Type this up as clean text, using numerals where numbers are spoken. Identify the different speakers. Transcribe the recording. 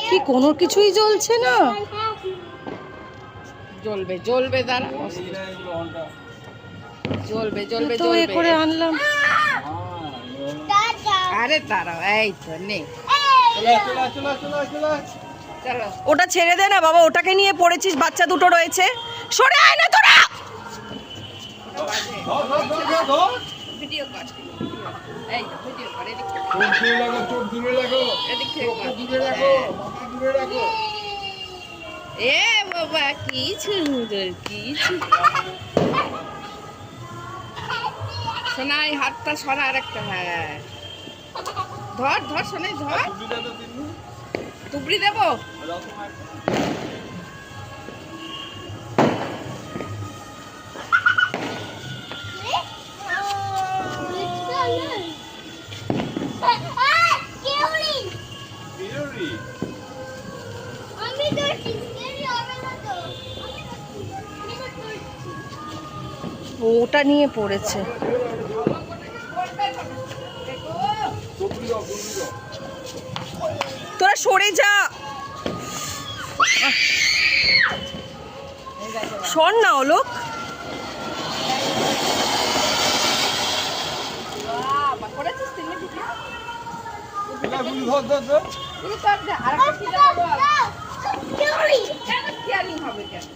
Speaker 1: কি কোনো কিছুই জ্বলছে না।
Speaker 2: জ্বলবে জ্বলবে, দাঁড়া, জ্বলবে জ্বলবে
Speaker 1: তো এ করে আনলাম।
Speaker 2: আরে দাঁড়াও, এই তো নে, চলো।
Speaker 1: ওটা ছেড়ে দে না বাবা, ওটাকে নিয়ে পড়েছিস, বাচ্চা দুটো রয়েছে, সরে আয় না তোরা।
Speaker 2: ভিডিও কর, এই তো ভিডিও কর, এদিক থেকে, এদিক থেকে কর। এ বাবা কি সুন্দর, কি সোনাই, হাতটা সরা, আর একটা, হ্যাঁ ধর ধর সোনাই ধর, তুবড়ি দেবো।
Speaker 1: ওটা নিয়ে পড়েছে। তোরা সরে যা, সর না অলোক।
Speaker 2: হবে কেন?